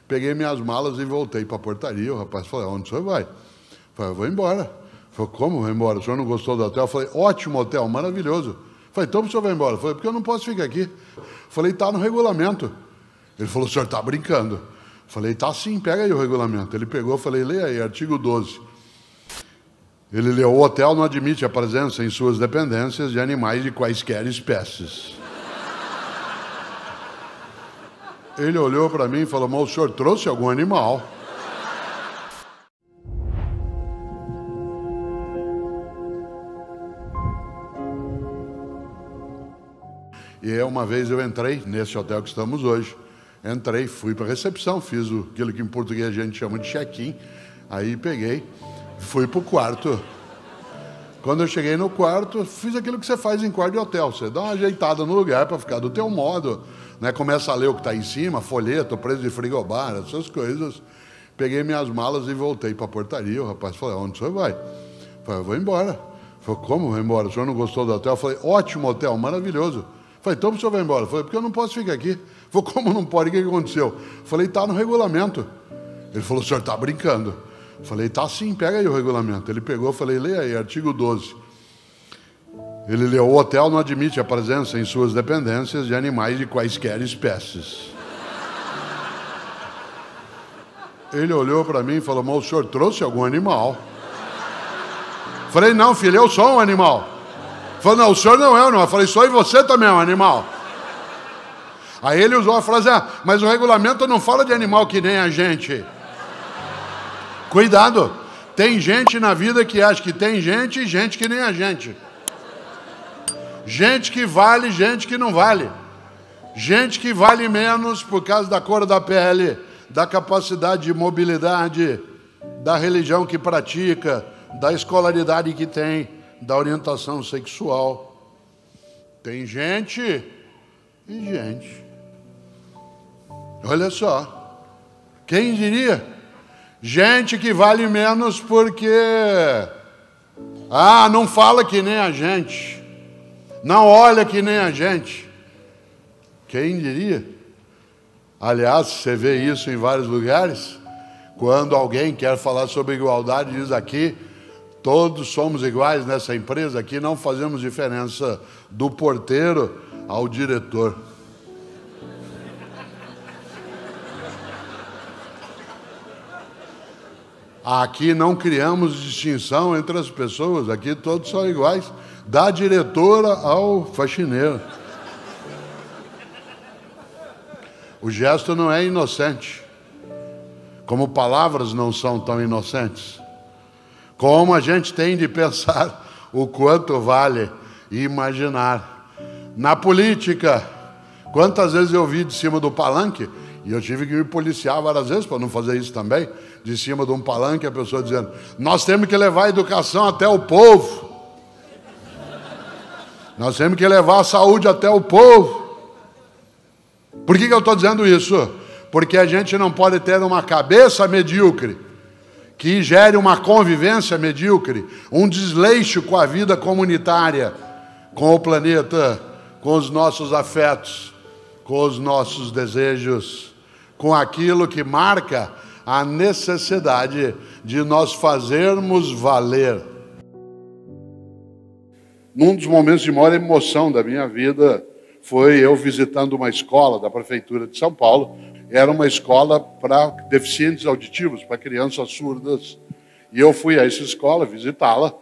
Peguei minhas malas e voltei para a portaria. O rapaz falou, onde o senhor vai? Eu falei, eu vou embora. Ele falou, como vou embora? O senhor não gostou do hotel? Eu falei, ótimo hotel, maravilhoso. Eu falei, então o senhor vai embora? Eu falei, porque eu não posso ficar aqui. Eu falei, está no regulamento. Ele falou, o senhor está brincando. Eu falei, tá sim, pega aí o regulamento. Ele pegou, eu falei, leia aí, artigo 12. Ele leu, o hotel não admite a presença em suas dependências de animais de quaisquer espécies. Ele olhou para mim e falou, mas o senhor trouxe algum animal? E uma vez eu entrei nesse hotel que estamos hoje. Entrei, fui para a recepção, fiz aquilo que em português a gente chama de check-in. Aí peguei, fui para o quarto. Quando eu cheguei no quarto, fiz aquilo que você faz em quarto de hotel. Você dá uma ajeitada no lugar para ficar do teu modo, né? Começa a ler o que está em cima, folheto, preço de frigobar, essas coisas. Peguei minhas malas e voltei para a portaria. O rapaz falou, onde o senhor vai? Eu falei, eu vou embora. Ele falou, como vou embora? O senhor não gostou do hotel? Eu falei, ótimo hotel, maravilhoso. Eu falei, então o senhor vai embora? Eu falei, porque eu não posso ficar aqui. Ele falou, como não pode? O que aconteceu? Eu falei, está no regulamento. Ele falou, o senhor está brincando. Eu falei, tá sim, pega aí o regulamento. Ele pegou, eu falei, leia aí, artigo 12. Ele leu, o hotel não admite a presença em suas dependências de animais de quaisquer espécies. Ele olhou para mim e falou, mas o senhor trouxe algum animal? Eu falei, não, filho, eu sou um animal. Ele falou, não, o senhor não é um animal. Eu falei, sou e você também é um animal. Aí ele usou a frase, mas o regulamento não fala de animal que nem a gente. Cuidado, tem gente na vida que acha que tem gente e gente que nem a gente. Gente que vale, gente que não vale. Gente que vale menos por causa da cor da pele, da capacidade de mobilidade, da religião que pratica, da escolaridade que tem, da orientação sexual. Tem gente e gente. Olha só, quem diria? Gente que vale menos porque não fala que nem a gente, não olha que nem a gente. Quem diria? Aliás, você vê isso em vários lugares. Quando alguém quer falar sobre igualdade, diz aqui, todos somos iguais nessa empresa, aqui não fazemos diferença do porteiro ao diretor. Aqui não criamos distinção entre as pessoas, aqui todos são iguais, da diretora ao faxineiro. O gesto não é inocente, como palavras não são tão inocentes. Como a gente tem de pensar o quanto vale e imaginar. Na política, quantas vezes eu vi de cima do palanque, e eu tive que me policiar várias vezes para não fazer isso também, de cima de um palanque, a pessoa dizendo, nós temos que levar a educação até o povo. Nós temos que levar a saúde até o povo. Por que eu estou dizendo isso? Porque a gente não pode ter uma cabeça medíocre, que gere uma convivência medíocre, um desleixo com a vida comunitária, com o planeta, com os nossos afetos, com os nossos desejos, com aquilo que marca a necessidade de nós fazermos valer. Num dos momentos de maior emoção da minha vida foi eu visitando uma escola da Prefeitura de São Paulo. Era uma escola para deficientes auditivos, para crianças surdas. E eu fui a essa escola visitá-la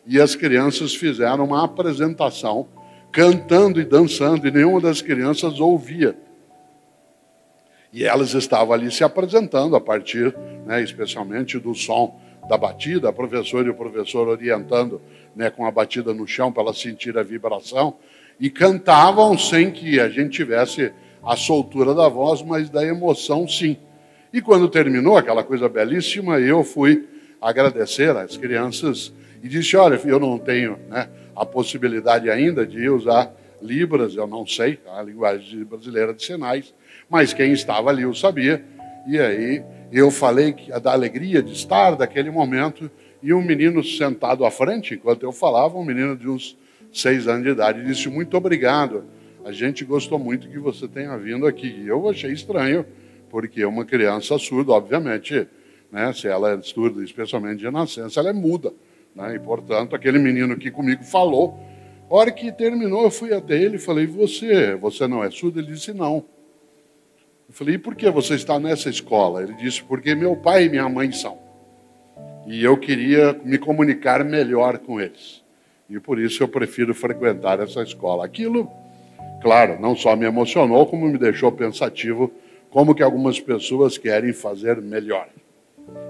e as crianças fizeram uma apresentação, cantando e dançando, e nenhuma das crianças ouvia. E elas estavam ali se apresentando a partir, especialmente do som da batida, a professora e o professor orientando, com a batida no chão para elas sentir a vibração, e cantavam sem que a gente tivesse a soltura da voz, mas da emoção sim. E quando terminou aquela coisa belíssima, eu fui agradecer às crianças e disse, olha, eu não tenho a possibilidade ainda de usar Libras, eu não sei a linguagem brasileira de sinais, mas quem estava ali eu sabia. E aí eu falei da alegria de estar naquele momento, e um menino sentado à frente, enquanto eu falava, um menino de uns 6 anos de idade, disse, muito obrigado, a gente gostou muito que você tenha vindo aqui. E eu achei estranho, porque uma criança surda, obviamente, né, se ela é surda, especialmente de nascença, ela é muda, né, e, portanto, aquele menino que comigo falou, a hora que terminou, eu fui até ele e falei, você não é surdo? Ele disse, não. Eu falei, e por que você está nessa escola? Ele disse, porque meu pai e minha mãe são. E eu queria me comunicar melhor com eles. E por isso eu prefiro frequentar essa escola. Aquilo, claro, não só me emocionou, como me deixou pensativo, como que algumas pessoas querem fazer melhor.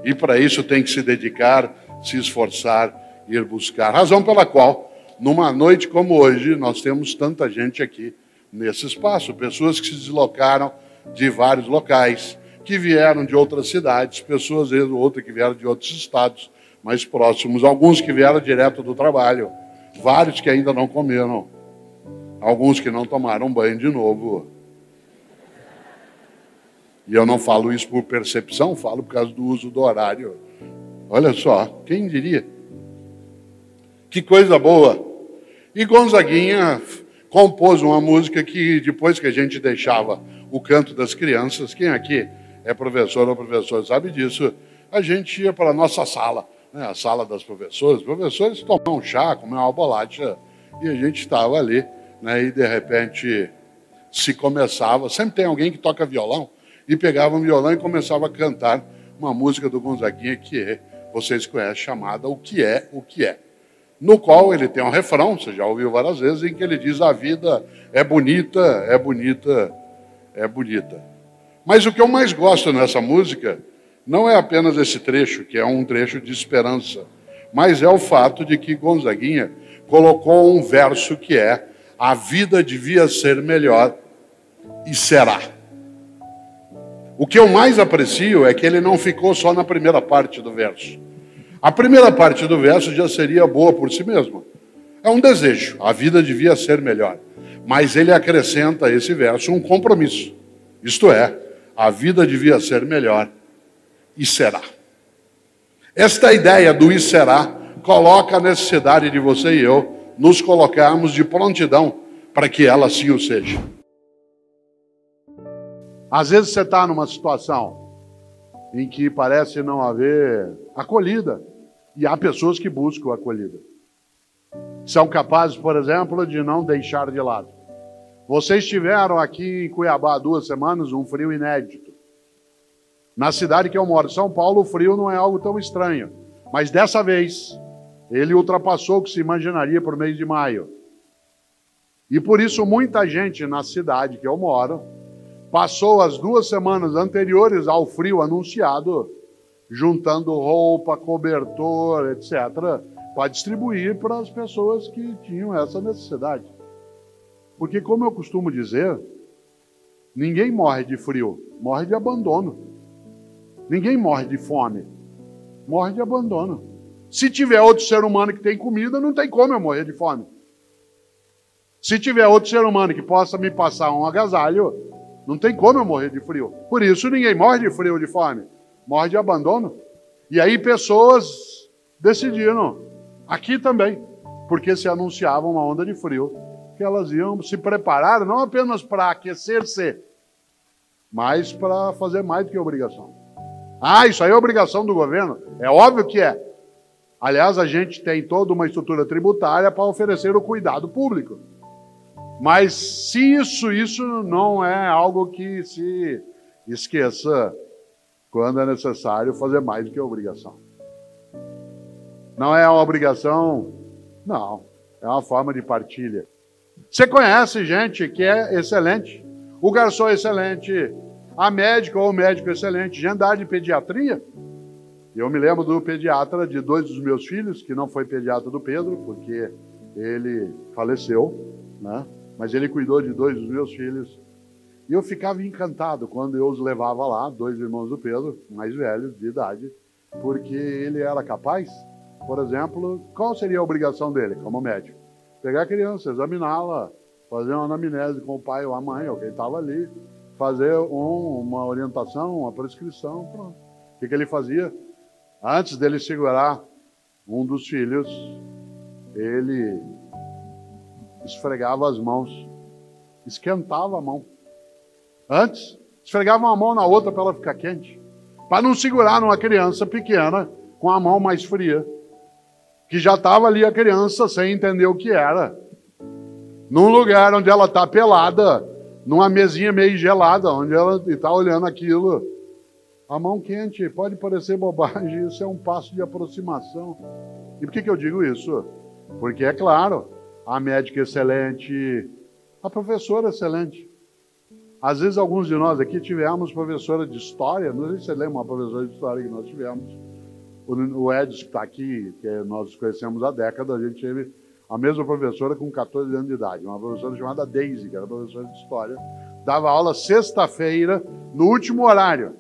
E para isso tem que se dedicar, se esforçar, ir buscar. Razão pela qual, numa noite como hoje, nós temos tanta gente aqui nesse espaço. Pessoas que se deslocaram de vários locais, que vieram de outras cidades, pessoas, às vezes, outras que vieram de outros estados mais próximos, alguns que vieram direto do trabalho, vários que ainda não comeram, alguns que não tomaram banho de novo. E eu não falo isso por percepção, falo por causa do uso do horário. Olha só, quem diria? Que coisa boa! E Gonzaguinha compôs uma música que, depois que a gente deixava o canto das crianças, quem aqui é professor ou professor sabe disso, a gente ia para a nossa sala, né, a sala das professoras. Os professores tomavam um chá, comiam uma bolacha, e a gente estava ali, né, e de repente se começava, sempre tem alguém que toca violão, e pegava um violão e começava a cantar uma música do Gonzaguinha que vocês conhecem, chamada O Que É, O Que É. No qual ele tem um refrão, você já ouviu várias vezes, em que ele diz a vida é bonita, é bonita, é bonita. Mas o que eu mais gosto nessa música não é apenas esse trecho, que é um trecho de esperança, mas é o fato de que Gonzaguinha colocou um verso que é a vida devia ser melhor e será. O que eu mais aprecio é que ele não ficou só na primeira parte do verso. A primeira parte do verso já seria boa por si mesma. É um desejo, a vida devia ser melhor. Mas ele acrescenta a esse verso um compromisso. Isto é, a vida devia ser melhor e será. Esta ideia do e será coloca a necessidade de você e eu nos colocarmos de prontidão para que ela assim o seja. Às vezes você está numa situação em que parece não haver acolhida, e há pessoas que buscam acolhida. São capazes, por exemplo, de não deixar de lado. Vocês tiveram aqui em Cuiabá há 2 semanas um frio inédito. Na cidade que eu moro, São Paulo, o frio não é algo tão estranho. Mas dessa vez, ele ultrapassou o que se imaginaria por mês de maio. E por isso muita gente na cidade que eu moro passou as 2 semanas anteriores ao frio anunciado, juntando roupa, cobertor, etc., para distribuir para as pessoas que tinham essa necessidade. Porque, como eu costumo dizer, ninguém morre de frio, morre de abandono. Ninguém morre de fome, morre de abandono. Se tiver outro ser humano que tem comida, não tem como eu morrer de fome. Se tiver outro ser humano que possa me passar um agasalho, não tem como eu morrer de frio. Por isso ninguém morre de frio ou de fome, morre de abandono. E aí pessoas decidiram, aqui também, porque se anunciava uma onda de frio, que elas iam se preparar não apenas para aquecer-se, mas para fazer mais do que obrigação. Ah, isso aí é obrigação do governo? É óbvio que é. Aliás, a gente tem toda uma estrutura tributária para oferecer o cuidado público. Mas se isso não é algo que se esqueça quando é necessário fazer mais do que obrigação. Não é uma obrigação, não. É uma forma de partilha. Você conhece gente que é excelente. O garçom é excelente. A médica ou o médico é excelente. Gente da área de pediatria. Eu me lembro do pediatra de 2 dos meus filhos, que não foi pediatra do Pedro, porque ele faleceu, né? Mas ele cuidou de 2 dos meus filhos. E eu ficava encantado quando eu os levava lá, 2 irmãos do Pedro, mais velhos de idade, porque ele era capaz, por exemplo, qual seria a obrigação dele como médico? Pegar a criança, examiná-la, fazer uma anamnese com o pai ou a mãe, ou quem estava ali, fazer uma orientação, uma prescrição, pronto. O que ele fazia? Antes dele segurar um dos filhos, ele esfregava as mãos, esquentava a mão. Antes, esfregavam a mão na outra para ela ficar quente. Para não segurar numa criança pequena com a mão mais fria. Que já estava ali a criança sem entender o que era. Num lugar onde ela está pelada, numa mesinha meio gelada, onde ela está olhando aquilo. A mão quente, pode parecer bobagem, isso é um passo de aproximação. E por que eu digo isso? Porque, é claro, a médica excelente, a professora excelente. Às vezes, alguns de nós aqui tivemos professora de história, não sei se você lembra uma professora de história que nós tivemos. O Edson, que está aqui, que nós conhecemos há décadas, a gente teve a mesma professora com 14 anos de idade, uma professora chamada Daisy, que era professora de história, dava aula sexta-feira, no último horário.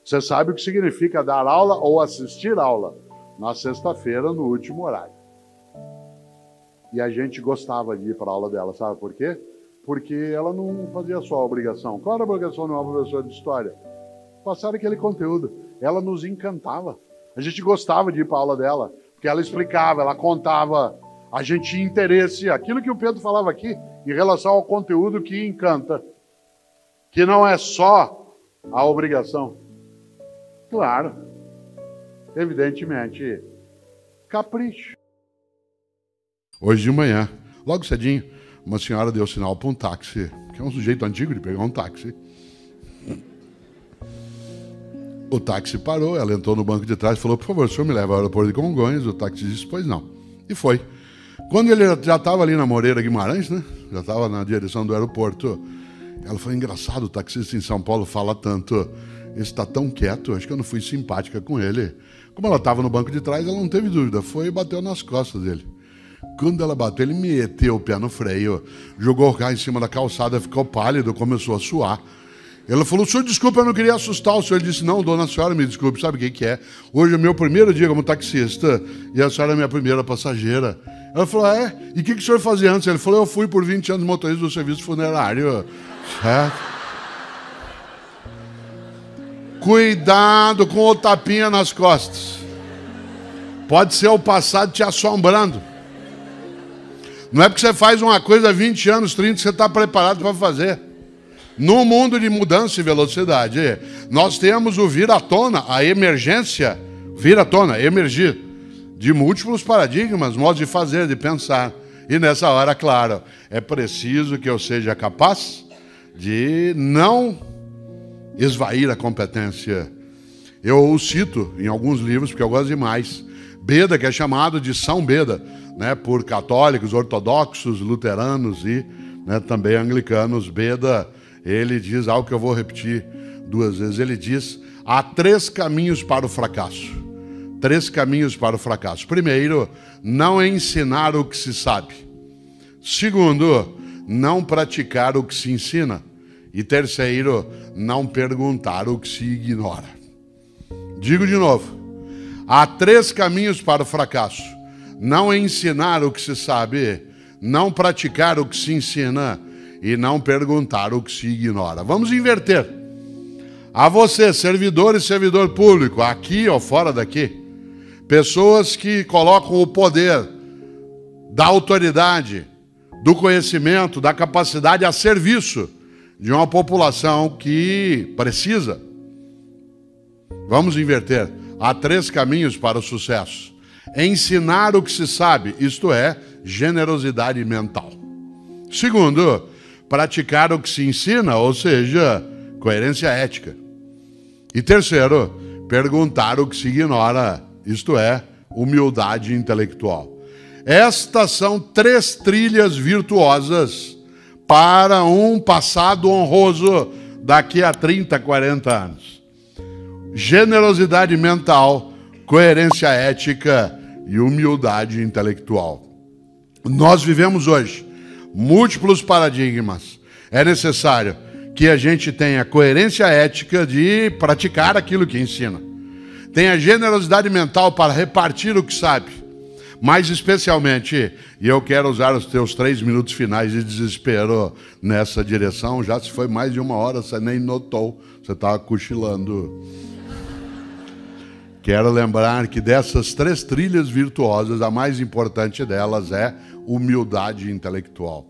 Você sabe o que significa dar aula ou assistir aula? Na sexta-feira, no último horário. E a gente gostava de ir para a aula dela, sabe por quê? Porque ela não fazia só a obrigação. Qual era a obrigação de uma professora de história? Passar aquele conteúdo. Ela nos encantava. A gente gostava de ir para a aula dela, porque ela explicava, ela contava, a gente tinha interesse. Aquilo que o Pedro falava aqui, em relação ao conteúdo que encanta, que não é só a obrigação. Claro, evidentemente, capricho. Hoje de manhã, logo cedinho, uma senhora deu sinal para um táxi, que é um sujeito antigo de pegar um táxi. O táxi parou, ela entrou no banco de trás e falou, por favor, o senhor me leva ao aeroporto de Congonhas? O táxi disse, pois não. E foi. Quando ele já estava ali na Moreira Guimarães, né? Já estava na direção do aeroporto, ela falou, engraçado, o taxista em São Paulo fala tanto, ele está tão quieto, acho que eu não fui simpática com ele. Como ela estava no banco de trás, ela não teve dúvida, foi e bateu nas costas dele. Quando ela bateu, ele meteu o pé no freio, jogou o carro em cima da calçada, ficou pálido, começou a suar. Ela falou, senhor, desculpa, eu não queria assustar o senhor. Ele disse, não, dona senhora, me desculpe, sabe o que é? Hoje é o meu primeiro dia como taxista e a senhora é minha primeira passageira. Ela falou, E o que o senhor fazia antes? Ele falou, eu fui por 20 anos motorista do serviço funerário. Certo? Cuidado com o tapinha nas costas. Pode ser o passado te assombrando. Não é porque você faz uma coisa há 20 anos, 30, que você está preparado para fazer. No mundo de mudança e velocidade, nós temos o vir à tona, a emergência, vir à tona, emergir, de múltiplos paradigmas, modos de fazer, de pensar. E nessa hora, claro, é preciso que eu seja capaz de não esvair a competência. Eu o cito em alguns livros, porque eu gosto demais. Beda, que é chamado de São Beda, né, por católicos, ortodoxos, luteranos e também anglicanos. Beda, ele diz algo que eu vou repetir 2 vezes. Ele diz, há 3 caminhos para o fracasso. 3 caminhos para o fracasso. Primeiro, não ensinar o que se sabe. Segundo, não praticar o que se ensina. E terceiro, não perguntar o que se ignora. Digo de novo, há 3 caminhos para o fracasso. Não ensinar o que se sabe, não praticar o que se ensina e não perguntar o que se ignora. Vamos inverter. A você, servidor e servidor público, aqui ou fora daqui, pessoas que colocam o poder da autoridade, do conhecimento, da capacidade a serviço de uma população que precisa. Vamos inverter. Há 3 caminhos para o sucesso. Ensinar o que se sabe, isto é, generosidade mental. Segundo, praticar o que se ensina, ou seja, coerência ética. E terceiro, perguntar o que se ignora, isto é, humildade intelectual. Estas são 3 trilhas virtuosas para um passado honroso daqui a 30, 40 anos. Generosidade mental, coerência ética e humildade intelectual. Nós vivemos hoje múltiplos paradigmas. É necessário que a gente tenha coerência ética de praticar aquilo que ensina. Tenha generosidade mental para repartir o que sabe. Mais especialmente, e eu quero usar os teus 3 minutos finais de desespero nessa direção, já se foi mais de 1 hora, você nem notou, você estava cochilando. Quero lembrar que dessas 3 trilhas virtuosas, a mais importante delas é humildade intelectual.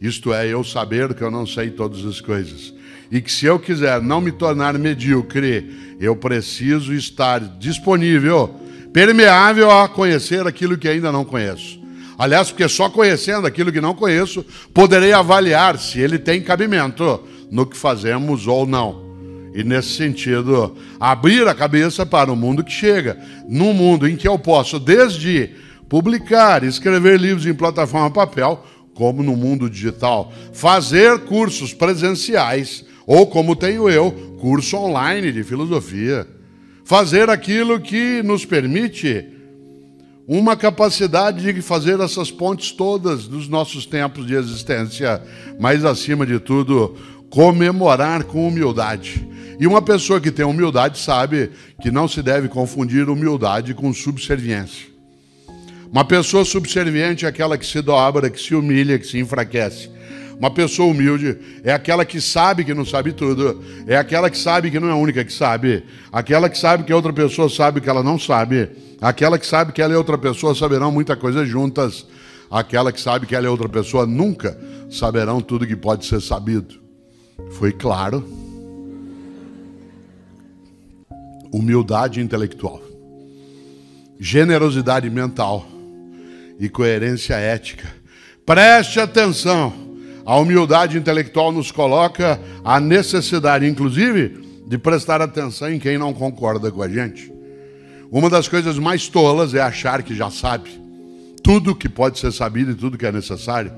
isto é, eu saber que eu não sei todas as coisas. E que se eu quiser não me tornar medíocre, eu preciso estar disponível, permeável a conhecer aquilo que ainda não conheço. Aliás, porque só conhecendo aquilo que não conheço, poderei avaliar se ele tem cabimento no que fazemos ou não. E nesse sentido, abrir a cabeça para o mundo que chega. Num mundo em que eu posso, desde publicar, escrever livros em plataforma papel, como no mundo digital, fazer cursos presenciais, ou como tenho eu, curso online de filosofia. Fazer aquilo que nos permite uma capacidade de fazer essas pontes todas dos nossos tempos de existência, mas acima de tudo, comemorar com humildade. E uma pessoa que tem humildade sabe que não se deve confundir humildade com subserviência. Uma pessoa subserviente é aquela que se dobra, que se humilha, que se enfraquece. Uma pessoa humilde é aquela que sabe que não sabe tudo, é aquela que sabe que não é a única que sabe, aquela que sabe que a outra pessoa sabe que ela não sabe, aquela que sabe que ela e outra pessoa saberão muita coisa juntas, aquela que sabe que ela e outra pessoa nunca saberão tudo que pode ser sabido. Foi claro? Humildade intelectual, generosidade mental e coerência ética. Preste atenção. A humildade intelectual nos coloca a necessidade, inclusive, de prestar atenção em quem não concorda com a gente. Uma das coisas mais tolas é achar que já sabe tudo que pode ser sabido e tudo que é necessário.